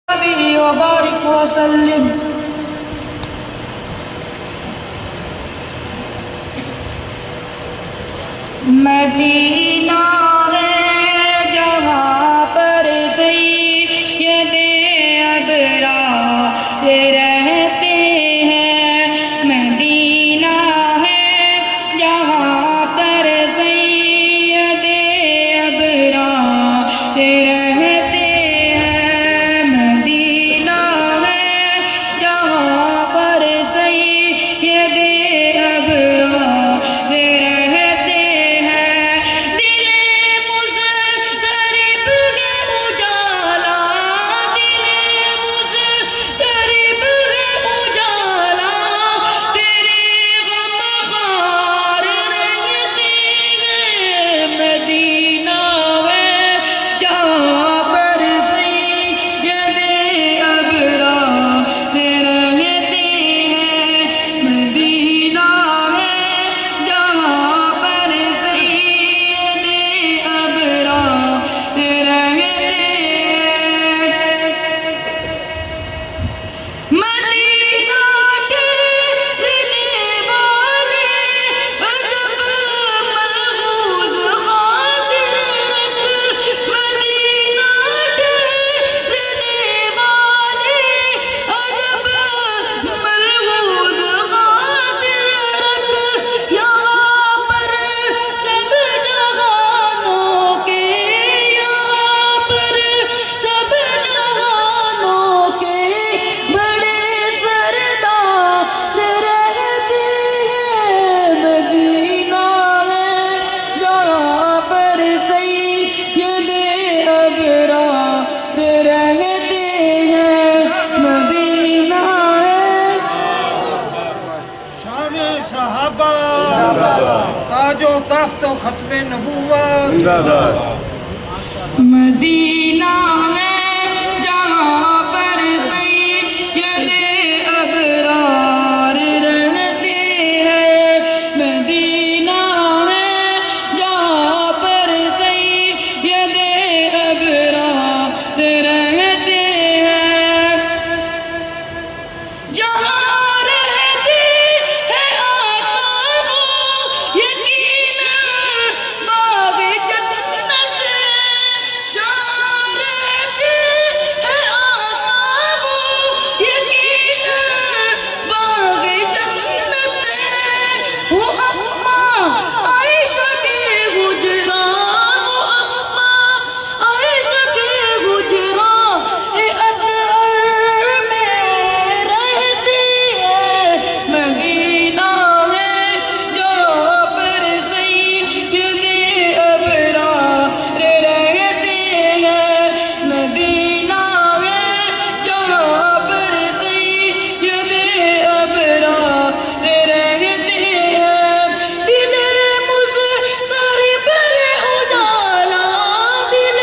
وبارك وسلم. مدینہ ہے جہاں پر سید ابرار رہتے ہیں. مدینہ ہے جہاں پر سید ابرار رہتے ہیں. مدینہ ہے جہاں پر سید ابرار رہتے ہیں. دل مضطرب ہے اجالا، دل مضطرب ہے اجالا، تیرے غم خوار رہتے ہیں. مدینہ ہے جہاں پر سید ابرار رہتے ہیں. مدینہ ہے جہاں پر سید ابرار رہتے ہیں. مدینہ ٹھہرنے والے ادب ملحوظ خاطر رکھ. مدینہ ٹھہرنے والے ادب ملحوظ خاطر رکھ. یہاں پر سب جہانوں کے، یہاں پر سب جہانوں کے بڑے سردار رہتے ہیں. مدینہ ہے جہاں پر سید ابرار رہتے ہیں. مدینہ ہے. شان صحابہ، تاج و تخت و ختم نبوت. مدینہ ہے جہاں پر سید ابرار رہتے ہیں. مدینہ ہے جہاں پر سید ابرار رہتے ہیں. جہاں رہتے ہیں آقا وہ یقیناً باغ جنت ہے. جہاں رہتے ہیں آقا وہ یقیناً باغ جنت ہے. وہ اماں عائشہ کے حجرا، وہ اماں عائشہ کے حجرا اطہر میں رہتی ہے. مدینہ ہے جہاں پر سید ابرار رہتے ہیں. مدینہ ہے جہاں پر سید ابرار رہتے ہیں. دل مضطرب ہے اجالا، دل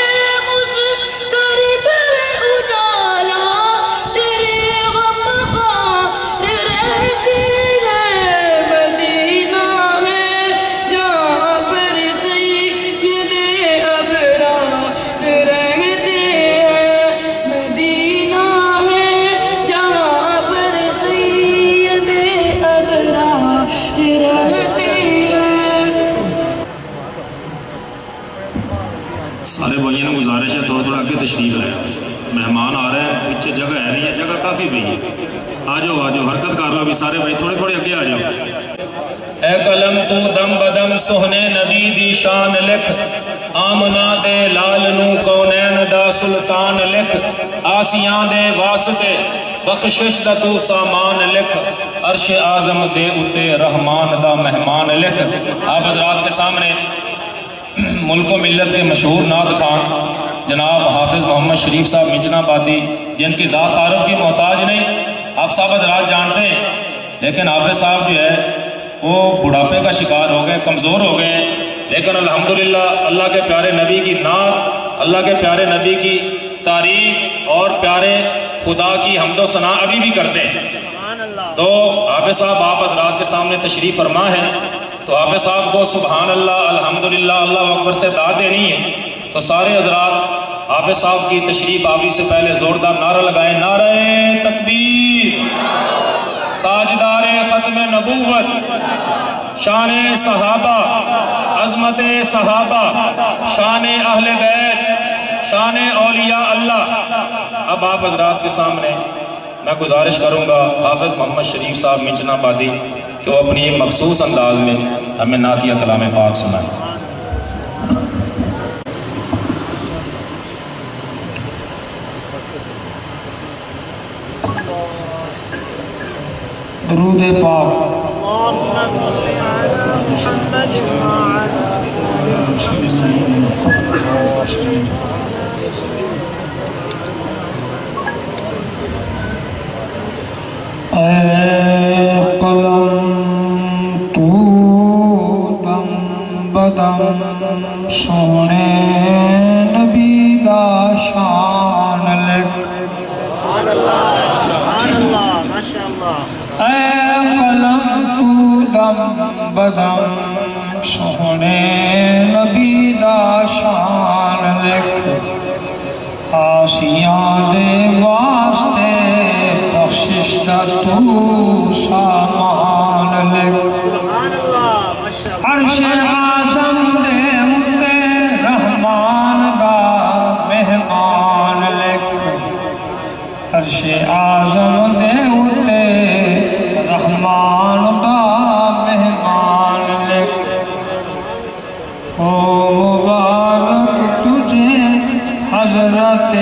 مضطرب ہے اجالا، تیرے غم خوار رہتے ہیں. مدینہ ہے جہاں پر سید ابرار رہتے ہیں. مدینہ ہے جہاں پر سید ابرار رہتے ہیں. سارے بھائیوں نے گزارش ہے تھوڑا تھوڑا آگے تشریف لائے. مہمان آ رہے ہیں، پیچھے جگہ ہے نہیں ہے، جگہ کافی پئی ہے. آ جاؤ آ جاؤ، حرکت کر لو ابھی سارے بھائی، تھوڑے تھوڑے اگے آ جاؤ. اے قلم تو دم بدم سہنے نبی دی شان لکھ. آمنہ دے لال نو کونین دا سلطان لکھ. آسیاں دے واسطے بخشش دا تو سامان لکھ. عرش اعظم دے اتے رحمان دا مہمان لکھ. آپ حضرات کے سامنے ملک و ملت کے مشہور نعت خان جناب حافظ محمد شریف صاحب منجنا آبادی، جن کی ذات تعارف کی محتاج نہیں، آپ صاحب حضرات جانتے ہیں. لیکن حافظ صاحب جو ہے وہ بڑھاپے کا شکار ہو گئے، کمزور ہو گئے ہیں. لیکن الحمدللہ اللہ کے پیارے نبی کی نعت، اللہ کے پیارے نبی کی تعریف اور پیارے خدا کی حمد و ثنا ابھی بھی کرتے ہیں. تو حافظ صاحب آپ حضرات کے سامنے تشریف فرما ہے. تو حافظ صاحب کو سبحان اللہ الحمدللہ اللہ اکبر سے داد دینی ہے. تو سارے حضرات حافظ صاحب کی تشریف آوری سے پہلے زوردار نعرہ لگائیں، نعرہ تکبیر، تاجدار ختم نبوت، شان صحابہ، عظمت صحابہ، شان اہل بیت، شان اولیاء اللہ۔ اب آپ حضرات کے سامنے میں گزارش کروں گا حافظ محمد شریف صاحب میچنا آبادی کہ وہ اپنی ایک مخصوص انداز میں ہمیں نعتیہ کلام پاک سنائیں۔ درود پاک۔ اے قلم تو دم بدم سونے نبی دا شان لکھ۔ اے قلم تو دم بدم سونے نبی دا شان لکھ، آسیاں دے واسطے بخشش دا تو سامان لکھ، عرش اعظم دے اتے رحمان دا مہمان لکھ، عرش اعظم دے اتے رحمان دا مہمان لکھ۔ او مبارک تجھے حضرت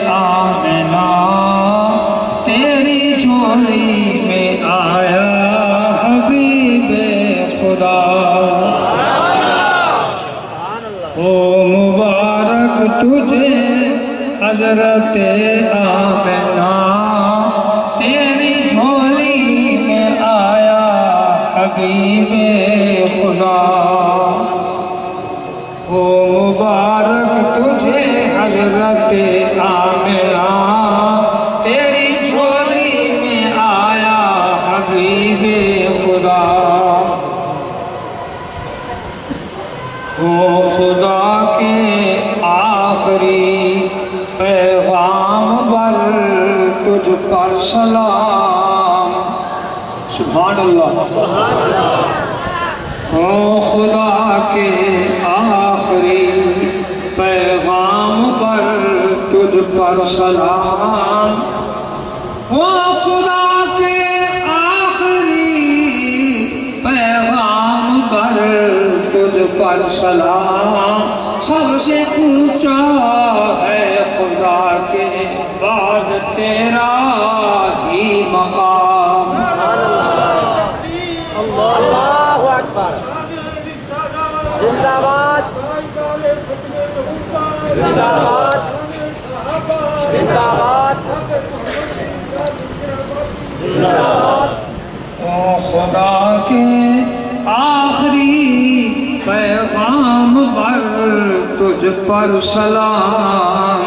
آمنہ، تیری جھولی میں آیا حبیب خدا۔ او مبارک تجھے حضرت آمنہ، تیری جھولی میں آیا حبیب خدا۔ او مبارک تجھے حضرت آمنہ، تیری جھولی میں آیا حبیب خدا۔ او خدا کے آخری پیغام بر تجھ پر سلام، سبحان اللہ۔ او خدا کے آخری پیغام پر تجھ پر سلام، او خدا کے آخری پیغام پر تجھ پر سلام، سب سے اونچا ہے خدا کے بعد تیرا ہی مقام۔ اللہ اکبر، زندہ باد، زندہ باد، زندہ باد، زندہ باد۔ او خدا کے آخری پیغام پر تجھ پر سلام،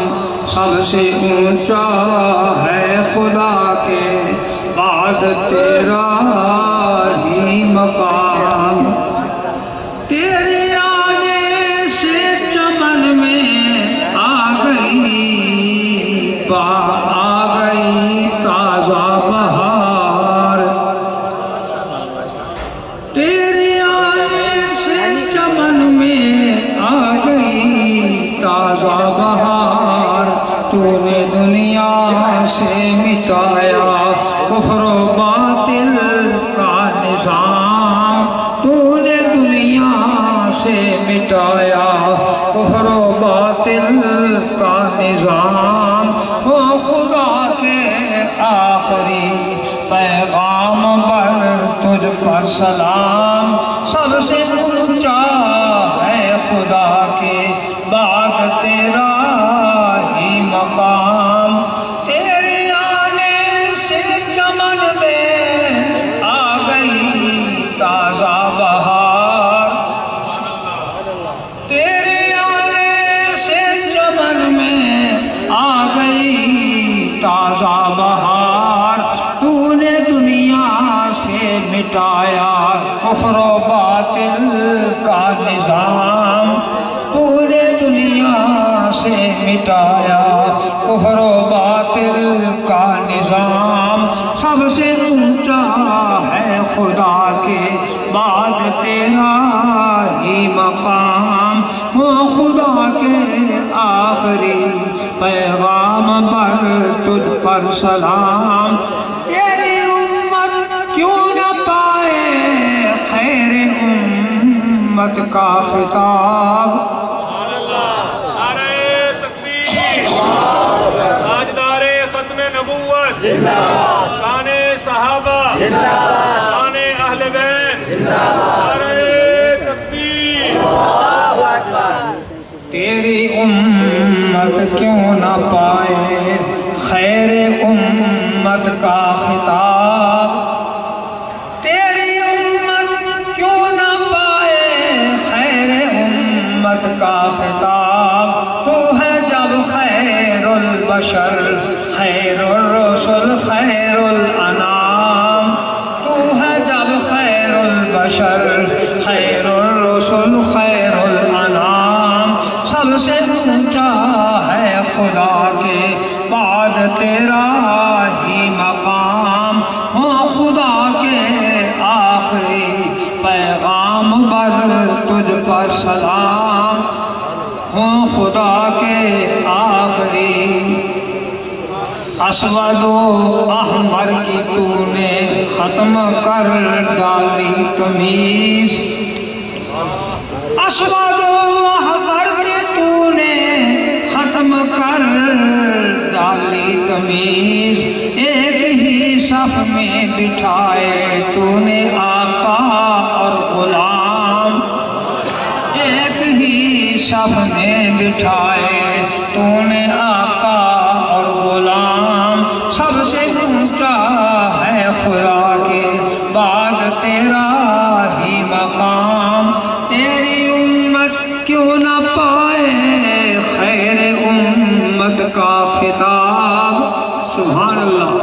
سب سے اونچا ہے خدا کے بعد تیرا ہی مقام۔ تیرے آنے سے چمن میں آ گئی تازہ بہار، تیرے آنے سے چمن میں آ گئی تازہ بہار۔ تو نے دنیا سے مٹایا کفر و باطل کا نظام، تو نے دنیا سے مٹایا کفر و باطل کا نظام۔ او خدا کے آخری پیغام پر تجھ پر سلام، سب سے اونچا ہے خدا کے بعد تیرا ہی مقام۔ تیرے آنے سے چمن میں آ گئی تازہ بہار، تیرے آنے سے چمن میں آ گئی تازہ بہار۔ تو نے دنیا سے مٹایا کفر و باطل کا نظام، تو نے دنیا سے مٹایا کفر و باطل کا نظام سب سے اونچا ہے خدا کے بعد تیرا ہی مقام ہو خدا کے آخری پیغام پر تجھ پر سلام تیری امت کیوں نہ پائے خیر امت کا خطاب نعرہ تکبیر تاجدار ختم نبوت شان صحابہ شان اہل بیت نعرہ تکبیر تیری امت کیوں نہ پائے خیر امت کا خطاب تیری امت کیوں نہ پائے خیر امت کا خطاب تو ہے جب خیر البشر خیر الرسل خیر الانام تو ہے جب خیر البشر خیر الرسل خیر الانام سب سے اونچا ہے خدا کے بعد تیرا ہی مقام ہو خدا کے آخری پیغام پر تجھ پر سلام ہو خدا کے آخری اسود و احمر کی تو نے ختم کر ڈالی تمیز اسود و احمر کی تو نے ختم کر ڈالی تمیز ایک ہی صف میں بٹھائے تو نے آقا اور غلام ایک ہی صف میں بٹھائے تو نے آقا اور غلام سب سے اونچا ہے خدا کے بعد تیرا ہی مقام تیری امت کیوں نہ پائے خیر امت کا خطاب سبحان اللہ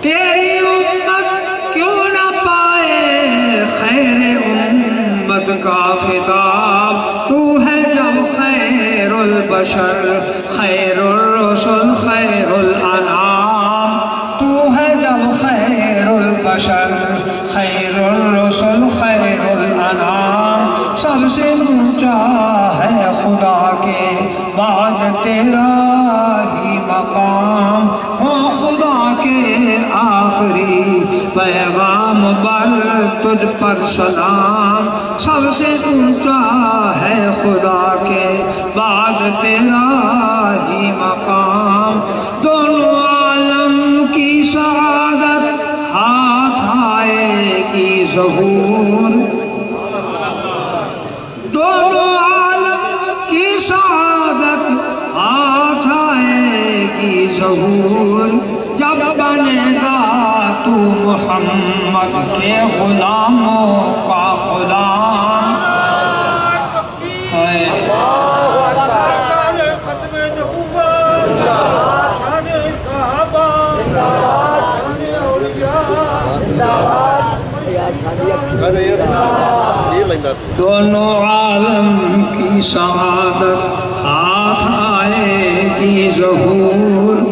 تیری امت کیوں نہ پائے خیر امت کا خطاب تو ہے جب خیر البشر خیر الرسل خیر الانام تو ہے جب خیر البشر خیر الرسل خیر الانام سب سے اونچا ہے خدا کے بعد تیرا ہی مقام ہو خدا کے آخری پیغام پر تجھ پر سلام سب سے اونچا ہے خدا کے بعد تیرا ہی مقام دونوں عالم کی سعادت ہاتھ آئے گی ظہور دونوں عالم کی سعادت ہاتھ آئے گی ظہور جب بنے گا تو محمد کے غلاموں کا غلام ہے ختم نبوت شان صحابہ شان اولیاء دونوں عالم کی سعادت ہاتھ آئے گی ظہور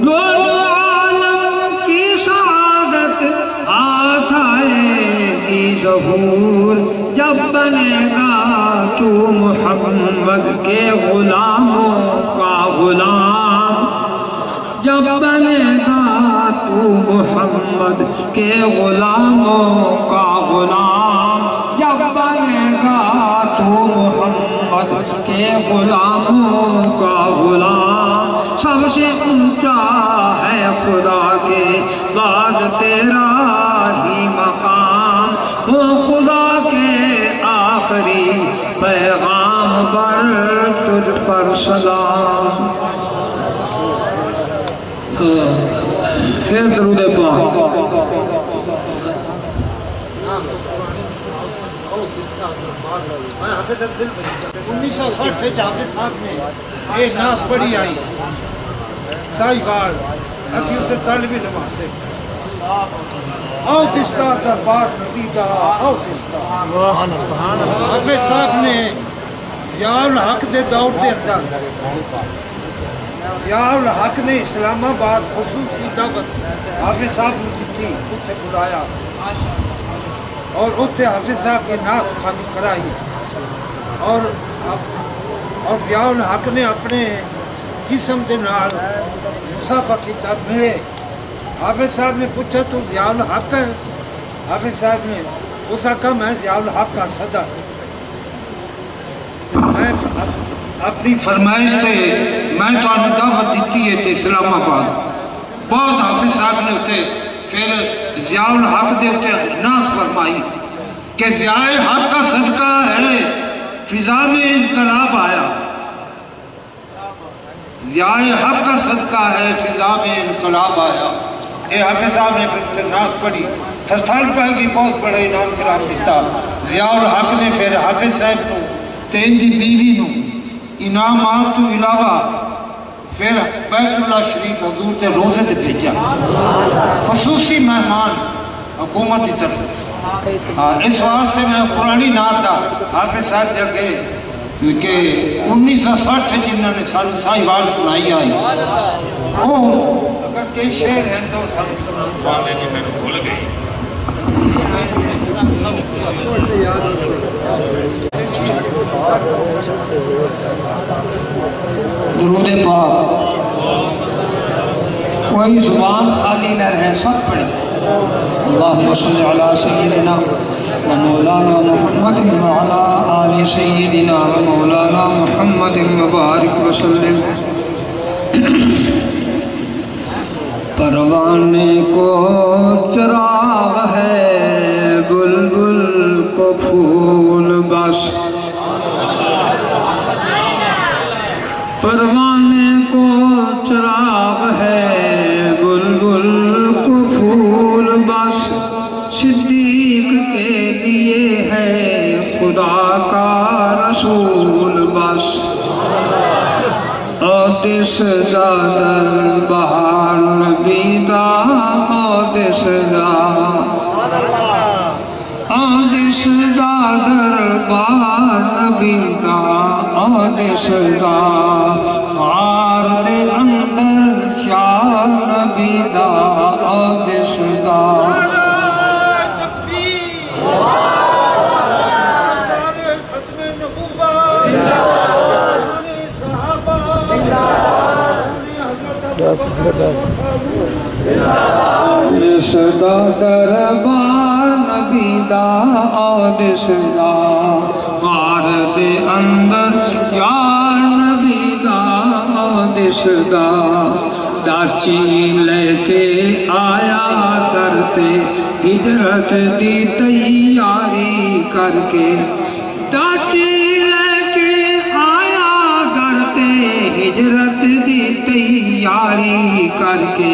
دونوں عالم کی سعادت ہاتھ آئے گی ظہور جب بنے گا تو محمد کے غلاموں کا غلام جب بنے گا تو محمد کے غلاموں کا غلام جب بنے گا تو محمد کے غلاموں کا غلام سب سے اونچا ہے خدا کے بعد تیرا ہی مقام ہو خدا کے آخری پیغام پر تجھ پر سلام پھر درود پاک 1960 حافظ صاحب نے یہ نعت پڑھی آئی سائی بار اسی اسے طالب علم سے آؤ دستا دربار ندیدہ آؤ دستا حافظ صاحب نے ضیاء الحق دے دور دے اندر ضیاء الحق نے اسلام آباد خصوصی دعوت حافظ صاحب نے دیتی، اتنے بلایا اور اتنے حافظ صاحب کی نعت خوانی کرائی اور ضیاء الحق نے اپنے جسم دے نال مسافہ کیتا، ملے۔ حافظ صاحب نے پوچھا تو ضیاء الحق ہے؟ حافظ صاحب نے اس کا کہا میں ضیاء الحق کا صدر، میں اپنی فرمائش سے میں تو دعوت دیتی ہے تھے اسلام آباد۔ بہت حافظ صاحب نے اتنے پھر ضیاء الحق دے اتنے نعت فرمائی کہ ضیاء حق کا صدقہ ہے فضا میں انقلاب آیا، ضیاء حق کا صدقہ ہے فضا میں انقلاب آیا۔ اے حافظ صاحب نے پھر نعت پڑھی، تھرسال پہ کی بہت بڑا انعام کرام دیتا۔ ضیاء الحق نے پھر حافظ صاحب کو تین دی بیوی نو انعامات تو علاوہ پھر بیت اللہ شریف حضور دے روزے تے بھیجا، خصوصی مہمان حکومت کی طرف۔ اس واسطے میں پرانی نعت دا حافظ صاحب جگہ کہ 1960 جنہوں نے سال سائی وار سنائی آئی وہ اگر کئی شہر ہیں تو باندھے جی میں بھول گئی۔ درود پاک کوئی زبان خالی نہ رہے، سب پڑھیں۔ اللہم صلی علی سیدنا و مولانا محمد و علی آل سیدنا و مولانا محمد مبارک وسلم۔ پروانے کو چراغ ہے بلبل کو پھول بس، پروانے کو چراغ ہے بلبل کو پھول بس، صدیق کے لیے ہے خدا کا رسول بس، دس دادر بہار نبی دا دس دادر بہار نبی دا دس دا غار دے اندر شار نبی دا دس دا۔ دس دا دربار نبی دا دس دا غار دے اندر یار نبی دا دس دا، ڈاچی لے کے آیا کرتے ہجرت دی تیاری کر کے، ڈاچی لے کے آیا کرتے ہجرت دی تیاری کر کے،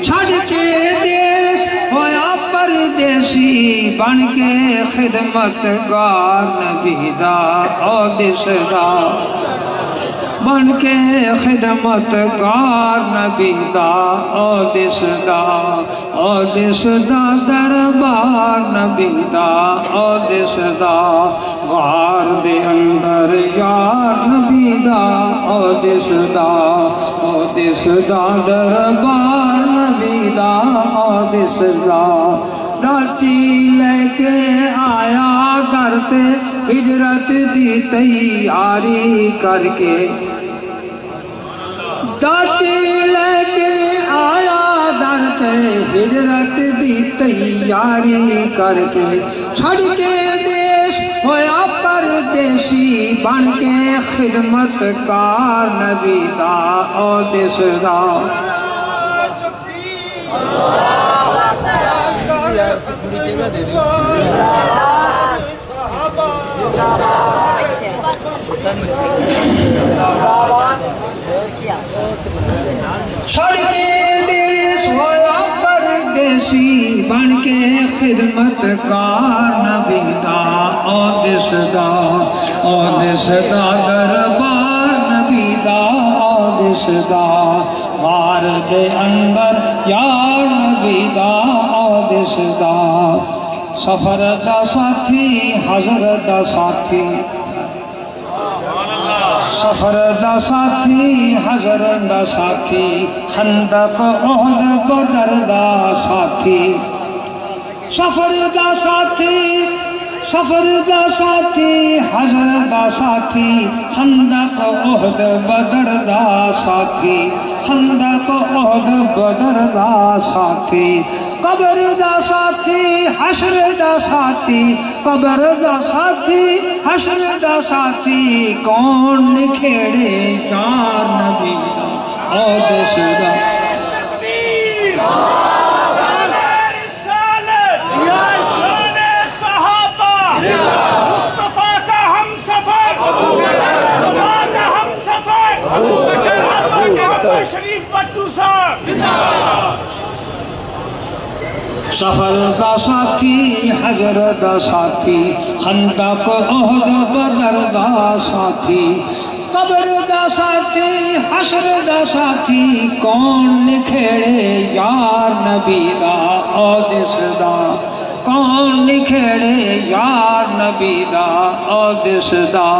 چھڑ کے دیش ہویا پردیسی بن کے خدمت گار نبی دا دس دا، بن کے خدمت گار نبی دا دس دا دربار نبی دا دس دا، غار دے اندر یار نبی دا دس دا دربار نبی دا دس دا، ڈاچی لے کے آیا کرتے ہجرت دی تیاری کر کے، ڈاچی لے کے آیا کرتے ہجرت دی تیاری کر کے، چھڑ کے دیش ہویا پردیسی بن کے خدمت کار نبی دا دس دا۔ چھڑ کے دیش ہویا پردیسی بن کے خدمت کار نبی دا دس دا دربار نبی دا دس دا، غار دے اندر یار نبی دا دس دا، سفر دا ساتھی حضرت دا ساتھی سفر دا ساتھی حضر دا ساتھی خندق احد بدر دا ساتھی سفر دا ساتھی حضر دا ساتھی خندق احد بدر دا ساتھی خندق احد بدر دا ساتھی قبر دا ساتھی حشر دا ساتھی قبر دا ساتھی حشر دا ساتھی کون نکھیڑے چار نبی دا عہد سدا سفر دا ساتھی حضر دا ساتھی خندق احد بدر دا ساتھی قبر دا ساتھی حشر دا ساتھی کون نکھیڑے یار نبی دا عہد صدا کون نکھیڑے یار نبی دا عہد صدا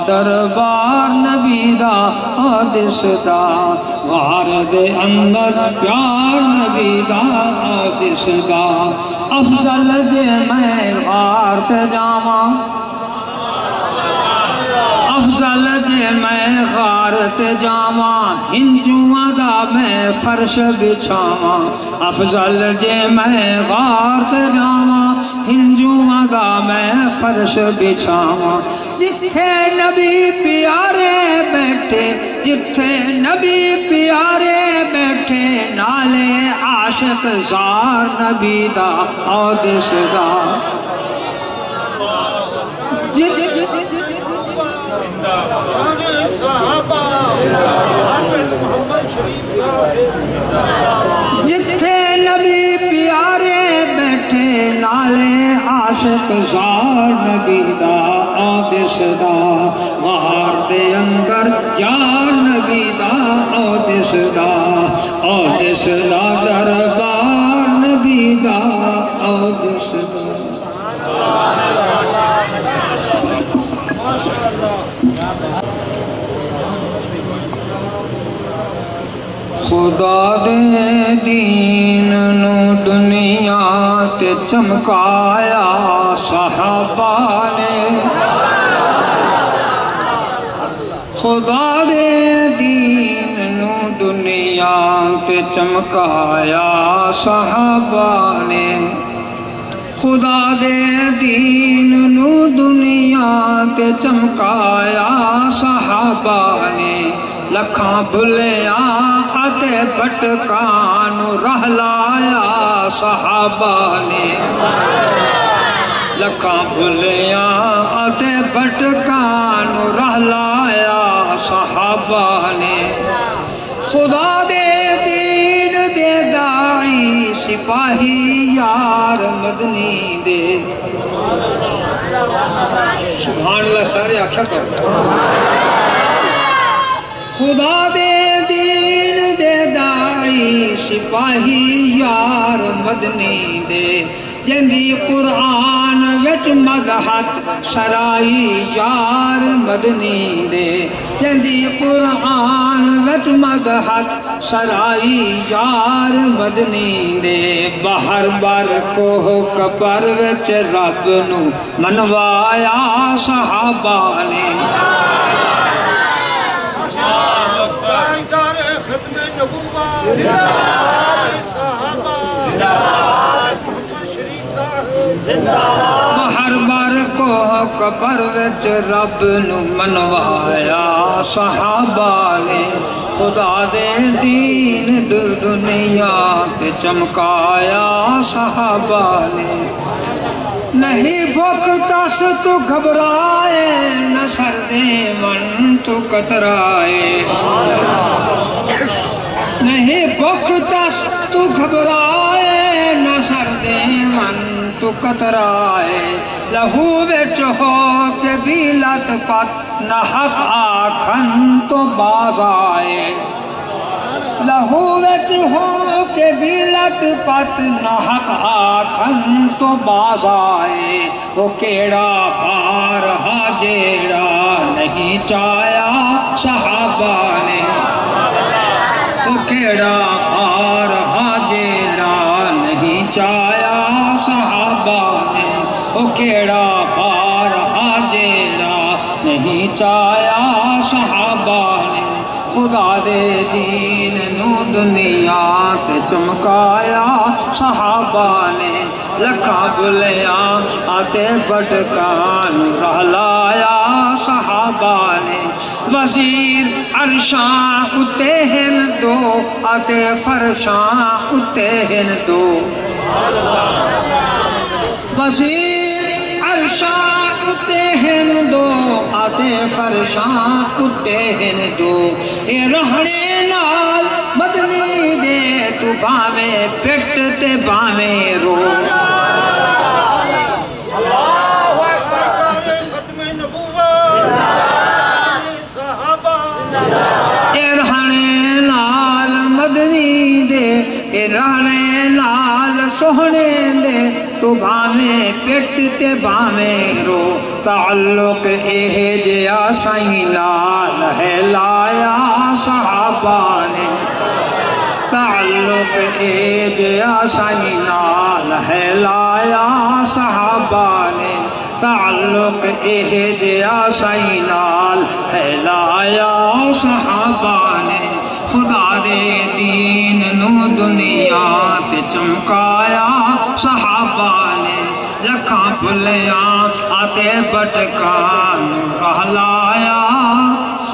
دربار نبی دا عہد صدا غار دے اندر پیار نبی دا عہد صدا افضل جے میں غار تے جاواں افضل جے میں غار تے جاواں ہنجواں دا میں فرش بچھاواں افضل جے میں غار تے جاواں ہنجواں دا میں فرش بچھاواں جتھے نبی پیارے بیٹھے جتھے نبی پیارے بیٹھے نالے عاشق زار نبی دا عہد صدا جتھے نبی پیارے بیٹھے نالے عاشق زار نبی دا عہد صدا غار دے اندر یار نبی دا عہد صدا دربار نبی دا عہد صدا خدا دے دین نو دنیا تے چمکایا صحابہ نے خدا دے دین نو دنیا تے چمکایا صحابہ نے خدا دے دین نو دنیا تے چمکایا صحابہ نے لکھاں بھلیاں اتے بھٹکاں نو رہلایا صحابہ نے لکھاں بھلیاں اتے بھٹکاں نو رہلایا صحابہ نے خدا دے دین دے داعی سپاہی یار مدنی دے سبحان اللہ سارے آکھا کرو خدا دے دین دے داعی سپاہی یار مدنی دے جنگی قرآن وچ مدحت سرائی یار مدنی دے جنگی قرآن وچ مدحت سرائی یار مدنی دے بہر بر کوہ کبر وچ رب نو منوایا صحابہ نے ختم نبوت بہر بر کوہ کبر وچ رب نو منوایا صحابہ نے خدا دے دین دنیا تے چمکایا صحابہ نے نہیں بھوک تس تو گھبرائے نہ سردے من تو کترائے نہیں بھوک تس تو گھبرائے نہ سردے من تو کترائے لہو وچ ہو کے بھی لت پت نہ حق آکھن تو باز آئے لہو وچ ہو کے بھی لت پت نہ حق آکھن تو باز آئے وہ کیڑا بار ہا جیڑا نہیں نہیں چایا صحابہ نے وہ کیڑا پار جیڑا نہیں چایا صحابہ نے وہ کیڑا پار جیڑا نہیں چایا صحابہ نے خدا دے دین نو دنیا تے چمکایا صحابہ نے لکھاں بلیاں آتے بٹکان رہلایا صحابہ نے وزیر عرشاں اتے ہن دو آتے فرشاں اتے ہن دو وزیر عرشاں اتے ہن دو آتے فرشاں اتے ہن دو اے رہنے نال مدنی دے تو باویں پٹ تے باویں رو رہنے لال سوہنے دے تو بھامیں پٹ تے بھامیں رو تعلق اے جیا سائیں لال ہے لایا صحابہ نے تعلق اے جیا سائیں لال ہے لایا صحابہ نے تعلق اے جیا سائیں لال ہے لایا صحابہ نے خدا دے دین نو دنیا تے چمکایا صحابہ نے لکھاں بھلیاں آتے بٹکان رہلایا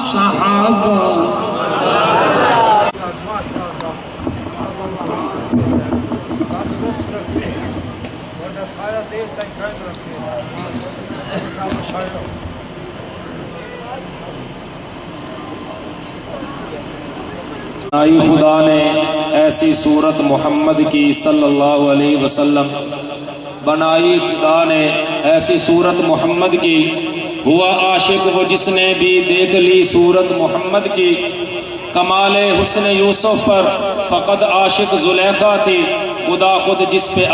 صحابہ بنائی خدا نے ایسی صورت محمد کی صلی اللہ علیہ وسلم بنائی خدا نے ایسی صورت محمد کی ہوا عاشق وہ جس نے بھی دیکھ لی صورت محمد کی کمال حسن یوسف پر فقط عاشق زلیخا تھی خدا خود جس پہ